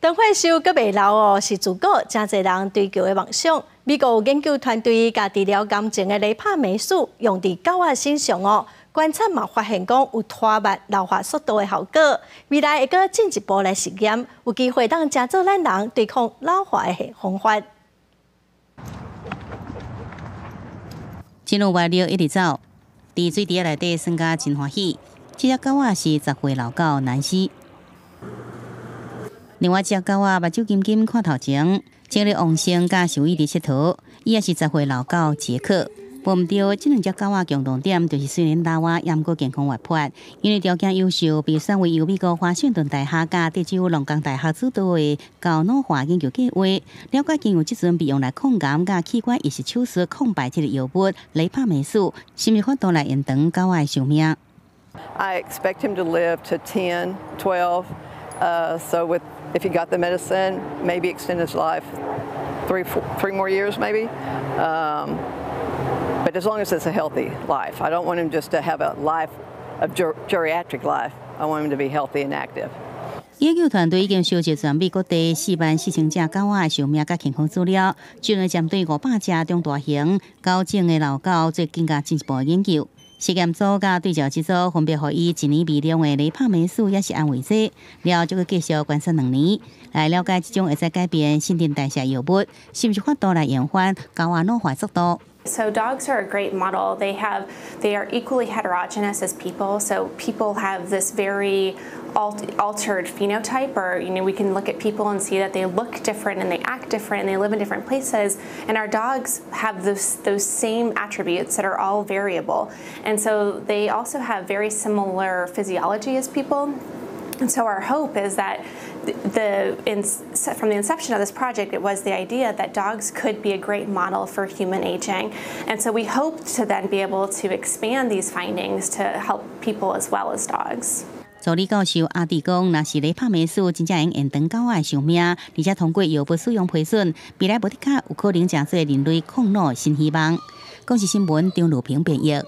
长岁寿阁未老哦，是自古真侪人追求的梦想。美国研究团队甲治疗癌症的雷帕霉素用伫狗仔身上哦，观察嘛发现讲有拖慢老化速度的效果。未来会阁进一步来实验，有机会当加做咱人对抗老化的方法。进入外六一直走，伫水池内底耍甲真欢喜。这只狗仔是10岁老狗南希。另外一只狗仔目睭金金看头前，精力旺盛，甲受益伫佚佗。伊也是10岁老狗杰克。无毋对，这两只狗仔共同点就是虽然老啊，也毋过健康活泼，因为条件优秀，被选为由美国华盛顿大学甲德州农工大学主导的高脑化研究计划，了解经由即阵被用来抗癌甲器官移植手术抗败这个药物雷帕霉素，是毋是法度来延长狗仔的寿命 ？I expect him to live to 10, 12. So if he got the medicine, maybe extend his life three more years, maybe. But as long as it's a healthy life, I don't want him just to have a life of geriatric life. I want him to be healthy and active. 研究团队已经收集全美各地44000只狗仔的寿命甲健康资料，专门针对500只中大型高种的老狗做更加进一步的研究。实验组甲对照之组分别予伊1年微量的雷帕霉素也是安慰剂，了后就继续观察2年，来了解这种会使改变新陈代谢药物是不是法度来延缓狗仔老化速度。So dogs are a great model. They are equally heterogeneous as people. So people have this very altered phenotype, or we can look at people and see that they look different and they act different and they live in different places. And our dogs have those same attributes that are all variable. And so they also have very similar physiology as people. And so our hope is that from the inception of this project, it was the idea that dogs could be a great model for human aging. And so we hope to then be able to expand these findings to help people as well as dogs. 助理教授阿弟讲，若是雷帕霉素真正用延长狗仔的寿命，而且通过药物使用批准，未来无的确有可能成做人类抗老新希望。公视新闻张路平编译。